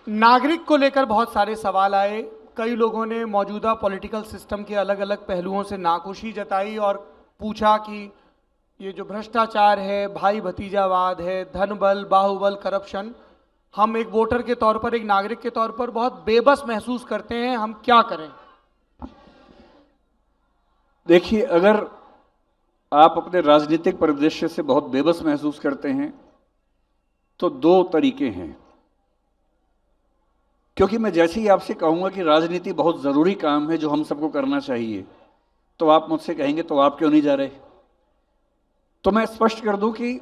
नागरिक को लेकर बहुत सारे सवाल आए। कई लोगों ने मौजूदा पॉलिटिकल सिस्टम के अलग अलग पहलुओं से नाखुशी जताई और पूछा कि ये जो भ्रष्टाचार है, भाई भतीजावाद है, धन बल, बाहुबल, करप्शन, हम एक वोटर के तौर पर, एक नागरिक के तौर पर बहुत बेबस महसूस करते हैं। हम क्या करें? देखिए, अगर आप अपने राजनीतिक परिदृश्य से बहुत बेबस महसूस करते हैं तो दो तरीके हैं। क्योंकि मैं जैसे ही आपसे कहूंगा कि राजनीति बहुत ज़रूरी काम है जो हम सबको करना चाहिए, तो आप मुझसे कहेंगे तो आप क्यों नहीं जा रहे। तो मैं स्पष्ट कर दूं कि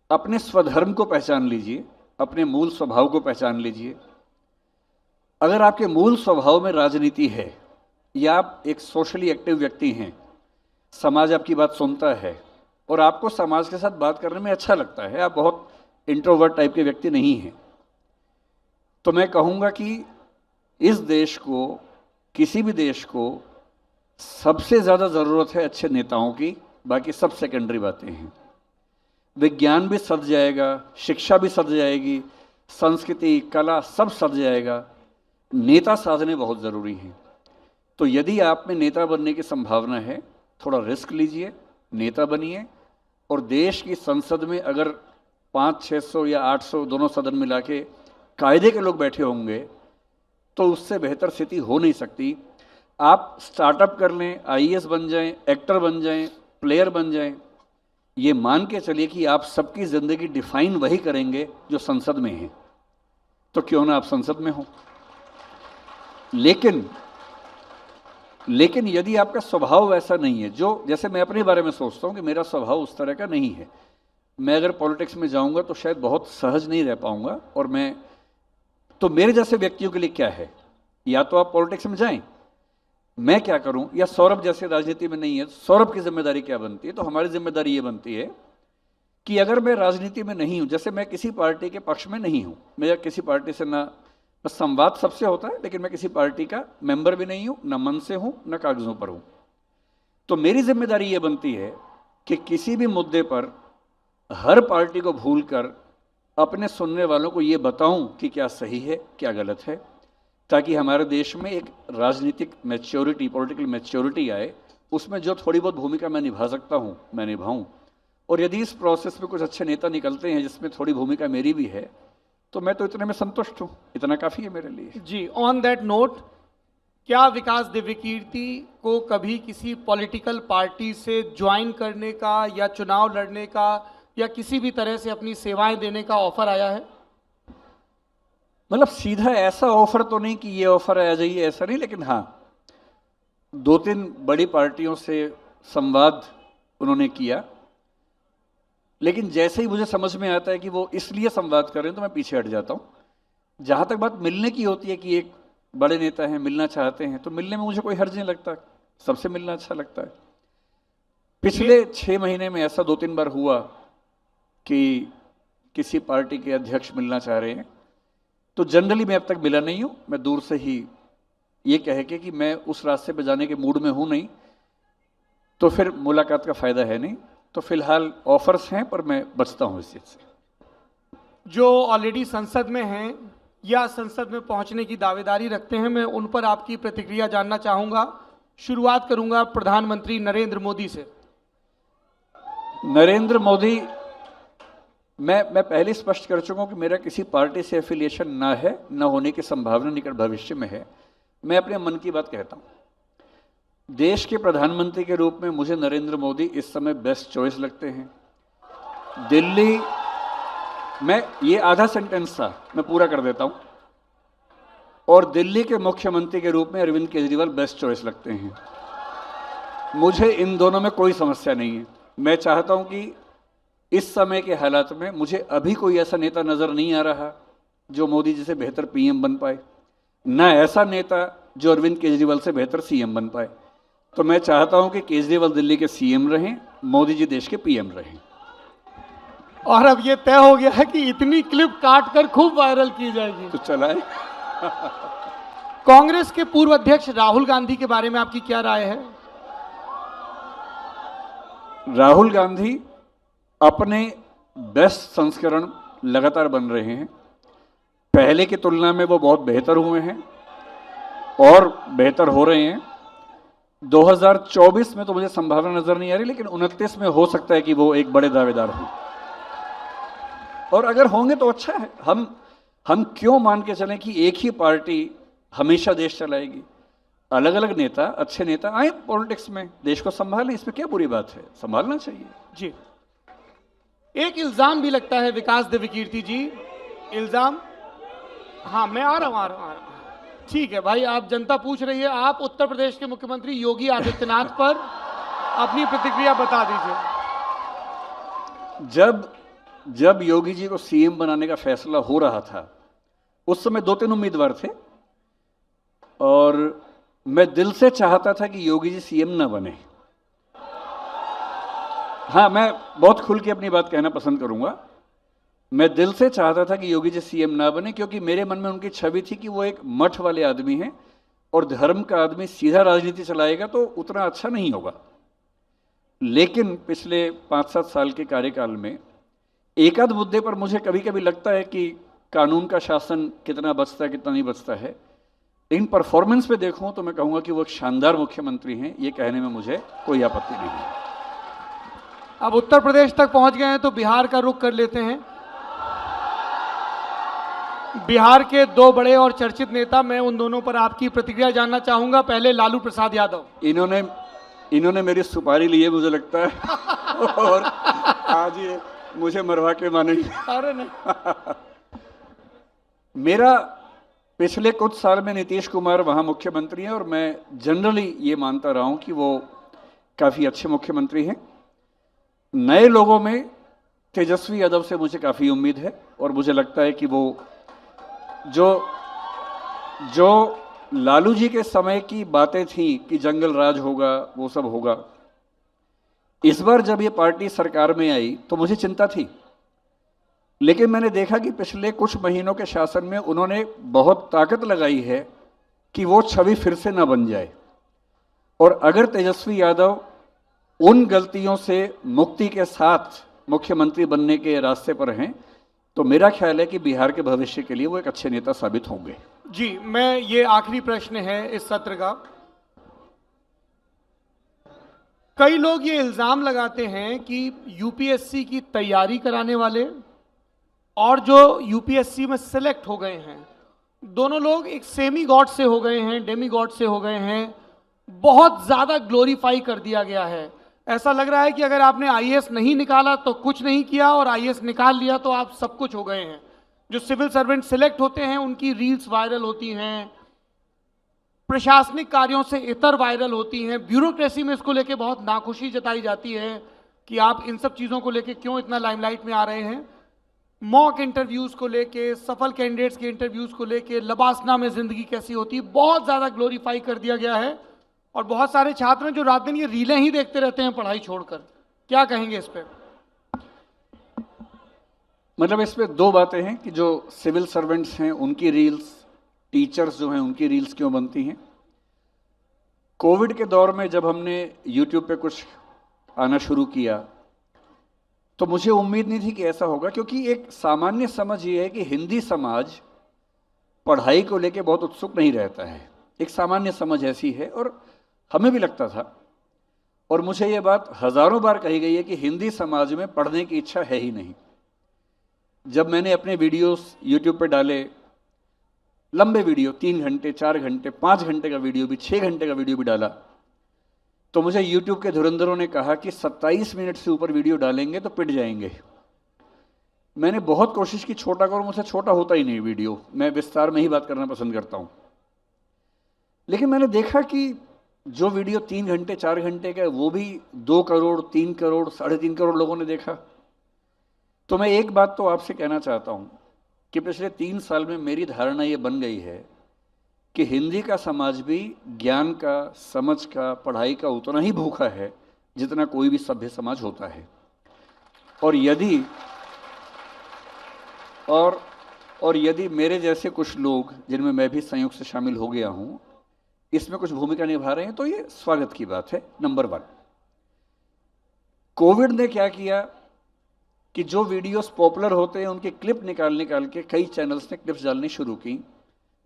अपने स्वधर्म को पहचान लीजिए, अपने मूल स्वभाव को पहचान लीजिए। अगर आपके मूल स्वभाव में राजनीति है या आप एक सोशली एक्टिव व्यक्ति हैं, समाज आपकी बात सुनता है और आपको समाज के साथ बात करने में अच्छा लगता है, आप बहुत इंट्रोवर्ट टाइप के व्यक्ति नहीं हैं, तो मैं कहूँगा कि इस देश को, किसी भी देश को सबसे ज़्यादा ज़रूरत है अच्छे नेताओं की। बाकी सब सेकेंडरी बातें हैं। विज्ञान भी सध जाएगा, शिक्षा भी सध जाएगी, संस्कृति, कला सब सध जाएगा, नेता साधने बहुत ज़रूरी हैं। तो यदि आप में नेता बनने की संभावना है, थोड़ा रिस्क लीजिए, नेता बनिए। और देश की संसद में अगर 500-600 या 800 दोनों सदन मिला के कायदे के लोग बैठे होंगे तो उससे बेहतर स्थिति हो नहीं सकती। आप स्टार्टअप कर लें, आईएएस बन जाएं, एक्टर बन जाएं, प्लेयर बन जाएं, ये मान के चलिए कि आप सबकी ज़िंदगी डिफाइन वही करेंगे जो संसद में है। तो क्यों ना आप संसद में हो। लेकिन यदि आपका स्वभाव वैसा नहीं है, जो जैसे मैं अपने बारे में सोचता हूं कि मेरा स्वभाव उस तरह का नहीं है, मैं अगर पॉलिटिक्स में जाऊंगा तो शायद बहुत सहज नहीं रह पाऊंगा। और तो मेरे जैसे व्यक्तियों के लिए क्या है, या तो आप पॉलिटिक्स में जाएं, मैं क्या करूं, या सौरभ जैसे राजनीति में नहीं है, सौरभ की जिम्मेदारी क्या बनती है। तो हमारी जिम्मेदारी ये बनती है कि अगर मैं राजनीति में नहीं हूं, जैसे मैं किसी पार्टी के पक्ष में नहीं हूं, मैं किसी पार्टी से ना, बस संवाद सबसे होता है, लेकिन मैं किसी पार्टी का मेंबर भी नहीं हूं, ना मन से हूं, ना कागजों पर हूं, तो मेरी जिम्मेदारी यह बनती है कि किसी भी मुद्दे पर हर पार्टी को भूलकर अपने सुनने वालों को यह बताऊं कि क्या सही है, क्या गलत है, ताकि हमारे देश में एक राजनीतिक मैच्योरिटी, पॉलिटिकल मैच्योरिटी आए। उसमें जो थोड़ी बहुत भूमिका मैं निभा सकता हूं, मैं निभाऊं। और यदि इस प्रोसेस में कुछ अच्छे नेता निकलते हैं जिसमें थोड़ी भूमिका मेरी भी है, तो मैं तो इतने में संतुष्ट हूं, इतना काफी है मेरे लिए। जी, ऑन दैट नोट, क्या विकास दिव्यकीर्ति को कभी किसी पॉलिटिकल पार्टी से ज्वाइन करने का या चुनाव लड़ने का या किसी भी तरह से अपनी सेवाएं देने का ऑफर आया है? मतलब सीधा ऐसा ऑफर तो नहीं कि ये ऑफर आ जाइए, ऐसा नहीं, लेकिन हाँ 2-3 बड़ी पार्टियों से संवाद उन्होंने किया। लेकिन जैसे ही मुझे समझ में आता है कि वो इसलिए संवाद कर रहे हैं तो मैं पीछे हट जाता हूं। जहां तक बात मिलने की होती है कि एक बड़े नेता हैं, मिलना चाहते हैं, तो मिलने में मुझे कोई हर्ज नहीं लगता, सबसे मिलना अच्छा लगता है। पिछले 6 महीने में ऐसा 2-3 बार हुआ कि किसी पार्टी के अध्यक्ष मिलना चाह रहे हैं, तो जनरली मैं अब तक मिला नहीं हूं। मैं दूर से ही ये कह के कि मैं उस रास्ते पे जाने के मूड में हूं नहीं, तो फिर मुलाकात का फायदा है नहीं। तो फिलहाल ऑफर्स हैं, पर मैं बचता हूं इस चीज से। जो ऑलरेडी संसद में हैं या संसद में पहुंचने की दावेदारी रखते हैं, मैं उन पर आपकी प्रतिक्रिया जानना चाहूंगा। शुरुआत करूंगा प्रधानमंत्री नरेंद्र मोदी से। नरेंद्र मोदी, मैं पहले स्पष्ट कर चुका हूं कि मेरा किसी पार्टी से एफिलिएशन ना है, ना होने की संभावना निकट भविष्य में है। मैं अपने मन की बात कहता हूं। देश के प्रधानमंत्री के रूप में मुझे नरेंद्र मोदी इस समय बेस्ट चॉइस लगते हैं। दिल्ली मैं, ये आधा सेंटेंस था, मैं पूरा कर देता हूं। और दिल्ली के मुख्यमंत्री के रूप में अरविंद केजरीवाल बेस्ट चॉइस लगते हैं। मुझे इन दोनों में कोई समस्या नहीं है। मैं चाहता हूं कि इस समय के हालात में मुझे अभी कोई ऐसा नेता नजर नहीं आ रहा जो मोदी जी से बेहतर पीएम बन पाए, ना ऐसा नेता जो अरविंद केजरीवाल से बेहतर सीएम बन पाए। तो मैं चाहता हूं कि केजरीवाल दिल्ली के सीएम रहें, मोदी जी देश के पीएम रहें। और अब ये तय हो गया है कि इतनी क्लिप काट कर खूब वायरल की जाएगी। तो चलाए। कांग्रेस के पूर्व अध्यक्ष राहुल गांधी के बारे में आपकी क्या राय है? राहुल गांधी अपने बेस्ट संस्करण लगातार बन रहे हैं। पहले की तुलना में वो बहुत बेहतर हुए हैं और बेहतर हो रहे हैं। 2024 में तो मुझे संभावना नजर नहीं आ रही, लेकिन 29 में हो सकता है कि वो एक बड़े दावेदार हों, और अगर होंगे तो अच्छा है। हम क्यों मान के चलें कि एक ही पार्टी हमेशा देश चलाएगी? अलग अलग नेता, अच्छे नेता आए पॉलिटिक्स में, देश को संभालें, इसमें क्या बुरी बात है? संभालना चाहिए जी। एक इल्जाम भी लगता है विकास दिव्यकीर्ति जी, इल्जाम। हाँ, मैं आ रहा हूँ। ठीक है भाई, आप जनता पूछ रही है, आप उत्तर प्रदेश के मुख्यमंत्री योगी आदित्यनाथ पर अपनी प्रतिक्रिया बता दीजिए। जब योगी जी को सीएम बनाने का फैसला हो रहा था, उस समय 2-3 उम्मीदवार थे और मैं दिल से चाहता था कि योगी जी सीएम ना बने। हाँ, मैं बहुत खुल के अपनी बात कहना पसंद करूंगा। मैं दिल से चाहता था कि योगी जी सीएम ना बने, क्योंकि मेरे मन में उनकी छवि थी कि वो एक मठ वाले आदमी हैं और धर्म का आदमी सीधा राजनीति चलाएगा तो उतना अच्छा नहीं होगा। लेकिन पिछले 5-7 साल के कार्यकाल में एक आध मुद्दे पर मुझे कभी कभी लगता है कि कानून का शासन कितना बचता है, कितना नहीं बचता है। लेकिन परफॉर्मेंस पे देखूं तो मैं कहूंगा कि वो एक शानदार मुख्यमंत्री हैं, ये कहने में मुझे कोई आपत्ति नहीं है। अब उत्तर प्रदेश तक पहुंच गए हैं तो बिहार का रुख कर लेते हैं। बिहार के दो बड़े और चर्चित नेता, मैं उन दोनों पर आपकी प्रतिक्रिया जानना चाहूंगा। पहले लालू प्रसाद यादव। इन्होंने मेरी सुपारी ली है मुझे लगता है और आज ये मुझे मरवा के मानेंगे। अरे नहीं। मेरा पिछले कुछ साल में नीतीश कुमार वहां मुख्यमंत्री हैं और मैं जनरली ये मानता रहा हूं कि वो काफी अच्छे मुख्यमंत्री हैं। नए लोगों में तेजस्वी यादव से मुझे काफी उम्मीद है और मुझे लगता है कि वो जो लालू जी के समय की बातें थी कि जंगल राज होगा, वो सब होगा। इस बार जब ये पार्टी सरकार में आई तो मुझे चिंता थी, लेकिन मैंने देखा कि पिछले कुछ महीनों के शासन में उन्होंने बहुत ताकत लगाई है कि वो छवि फिर से ना बन जाए। और अगर तेजस्वी यादव उन गलतियों से मुक्ति के साथ मुख्यमंत्री बनने के रास्ते पर हैं तो मेरा ख्याल है कि बिहार के भविष्य के लिए वो एक अच्छे नेता साबित होंगे। जी, मैं ये आखिरी प्रश्न है इस सत्र का। कई लोग ये इल्जाम लगाते हैं कि यूपीएससी की तैयारी कराने वाले और जो यूपीएससी में सिलेक्ट हो गए हैं, दोनों लोग एक सेमी गॉड से हो गए हैं, डेमी गॉड से हो गए हैं। बहुत ज्यादा ग्लोरीफाई कर दिया गया है। ऐसा लग रहा है कि अगर आपने आईएएस नहीं निकाला तो कुछ नहीं किया और आईएएस निकाल लिया तो आप सब कुछ हो गए हैं। जो सिविल सर्वेंट सिलेक्ट होते हैं उनकी रील्स वायरल होती हैं, प्रशासनिक कार्यों से इतर वायरल होती हैं, ब्यूरोक्रेसी में इसको लेके बहुत नाखुशी जताई जाती है कि आप इन सब चीज़ों को लेके क्यों इतना लाइमलाइट में आ रहे हैं। मॉक इंटरव्यूज़ को लेके, सफल कैंडिडेट्स के इंटरव्यूज़ को लेके, लबासना में ज़िंदगी कैसी होती है, बहुत ज़्यादा ग्लोरीफाई कर दिया गया है। और बहुत सारे छात्र हैं जो रात दिन ये रीलें ही देखते रहते हैं पढ़ाई छोड़कर। क्या कहेंगे इस पे? मतलब इसमें दो बातें हैं कि जो सिविल सर्वेंट्स हैं उनकी रील्स, टीचर्स जो हैं उनकी रील्स क्यों बनती हैं। कोविड के दौर में जब हमने यूट्यूब पे कुछ आना शुरू किया तो मुझे उम्मीद नहीं थी कि ऐसा होगा, क्योंकि एक सामान्य समझ ये है कि हिंदी समाज पढ़ाई को लेके बहुत उत्सुक नहीं रहता है। एक सामान्य समझ ऐसी है और हमें भी लगता था, और मुझे ये बात हजारों बार कही गई है कि हिंदी समाज में पढ़ने की इच्छा है ही नहीं। जब मैंने अपने वीडियोस यूट्यूब पे डाले, लंबे वीडियो 3 घंटे, 4 घंटे, 5 घंटे का वीडियो भी, 6 घंटे का वीडियो भी डाला, तो मुझे यूट्यूब के धुरंधरों ने कहा कि 27 मिनट से ऊपर वीडियो डालेंगे तो पिट जाएंगे। मैंने बहुत कोशिश की छोटा करूं, मुझसे छोटा होता ही नहीं वीडियो, मैं विस्तार में ही बात करना पसंद करता हूं। लेकिन मैंने देखा कि जो वीडियो 3 घंटे 4 घंटे का है वो भी 2 करोड़, 3 करोड़, 3.5 करोड़ लोगों ने देखा। तो मैं एक बात तो आपसे कहना चाहता हूं कि पिछले 3 साल में मेरी धारणा ये बन गई है कि हिंदी का समाज भी ज्ञान का, समझ का, पढ़ाई का उतना ही भूखा है जितना कोई भी सभ्य समाज होता है। और यदि मेरे जैसे कुछ लोग, जिनमें मैं भी संयोग से शामिल हो गया हूं, इसमें कुछ भूमिका निभा रहे हैं तो ये स्वागत की बात है। नंबर 1, कोविड ने क्या किया कि जो वीडियोस पॉपुलर होते हैं उनके क्लिप निकाल के कई चैनल्स ने क्लिप्स डालनी शुरू की।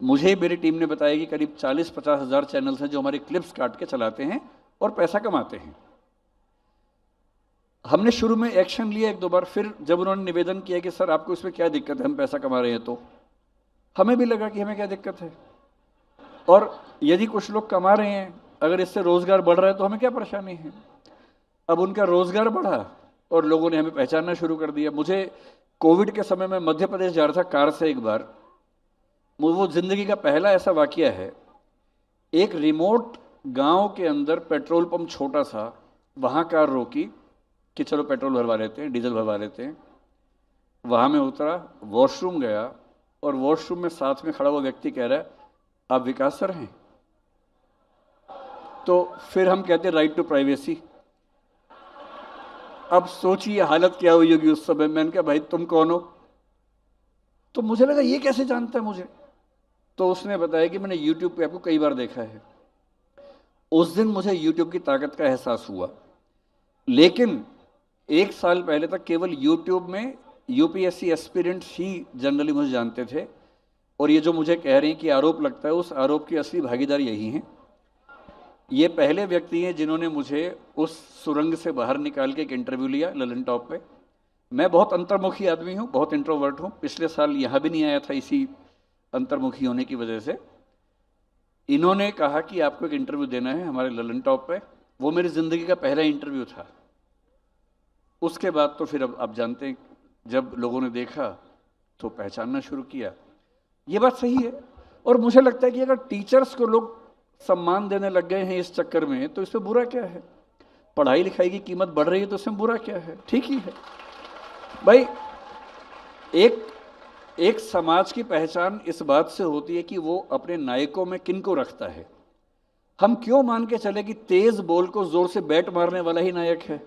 मुझे मेरी टीम ने बताया कि करीब 40-50 हज़ार चैनल्स हैं जो हमारे क्लिप्स काट के चलाते हैं और पैसा कमाते हैं। हमने शुरू में एक्शन लिया 1-2 बार, फिर जब उन्होंने निवेदन किया कि सर आपको इसमें क्या दिक्कत है, हम पैसा कमा रहे हैं, तो हमें भी लगा कि हमें क्या दिक्कत है, और यदि कुछ लोग कमा रहे हैं, अगर इससे रोजगार बढ़ रहा है तो हमें क्या परेशानी है। अब उनका रोजगार बढ़ा और लोगों ने हमें पहचानना शुरू कर दिया। मुझे कोविड के समय में मध्य प्रदेश जा रहा था कार से, एक बार वो जिंदगी का पहला ऐसा वाकया है, एक रिमोट गांव के अंदर पेट्रोल पंप छोटा सा, वहां कार रोकी कि चलो पेट्रोल भरवा लेते हैं, डीजल भरवा लेते हैं। वहां में उतरा, वॉशरूम गया, और वॉशरूम में साथ में खड़ा हुआ व्यक्ति कह रहा है आप विकास सर हैं? तो फिर हम कहते राइट टू प्राइवेसी। अब सोचिए हालत क्या हुई होगी उस समय। मैंने कहा भाई तुम कौन हो? तो मुझे लगा ये कैसे जानता है मुझे। तो उसने बताया कि मैंने YouTube पे आपको कई बार देखा है। उस दिन मुझे YouTube की ताकत का एहसास हुआ। लेकिन 1 साल पहले तक केवल YouTube में UPSC एस्पिरेंट्स ही जनरली मुझे जानते थे, और ये जो मुझे कह रहे हैं कि आरोप लगता है, उस आरोप की असली भागीदार यही हैं। ये पहले व्यक्ति हैं जिन्होंने मुझे उस सुरंग से बाहर निकाल के एक इंटरव्यू लिया ललन टॉप पे। मैं बहुत अंतर्मुखी आदमी हूँ, बहुत इंट्रोवर्ट हूँ। पिछले साल यहाँ भी नहीं आया था इसी अंतर्मुखी होने की वजह से। इन्होंने कहा कि आपको एक इंटरव्यू देना है हमारे ललन टॉप पे। वो मेरी ज़िंदगी का पहला इंटरव्यू था। उसके बाद तो फिर अब आप जानते हैं, जब लोगों ने देखा तो पहचानना शुरू किया। ये बात सही है, और मुझे लगता है कि अगर टीचर्स को लोग सम्मान देने लग गए हैं इस चक्कर में, तो इसमें बुरा क्या है? पढ़ाई लिखाई की कीमत बढ़ रही है तो इसमें बुरा क्या है? ठीक ही है भाई। एक समाज की पहचान इस बात से होती है कि वो अपने नायकों में किन को रखता है। हम क्यों मान के चले कि तेज बॉल को जोर से बैट मारने वाला ही नायक है,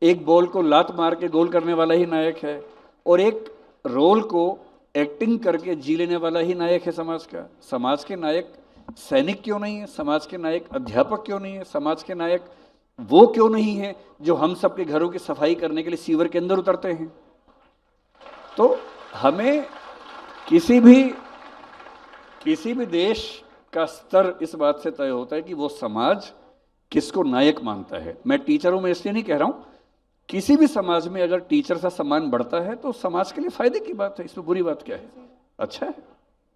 एक बॉल को लात मार के गोल करने वाला ही नायक है, और एक रोल को एक्टिंग करके जी लेने वाला ही नायक है समाज का। समाज के नायक सैनिक क्यों नहीं है? समाज के नायक अध्यापक क्यों नहीं है? समाज के नायक वो क्यों नहीं है जो हम सबके घरों की सफाई करने के लिए सीवर के अंदर उतरते हैं? तो हमें किसी भी देश का स्तर इस बात से तय होता है कि वो समाज किसको नायक मानता है। मैं टीचरों में इसलिए नहीं कह रहा हूं, किसी भी समाज में अगर टीचर का सम्मान बढ़ता है तो समाज के लिए फायदे की बात है, इसमें बुरी बात क्या है? अच्छा है।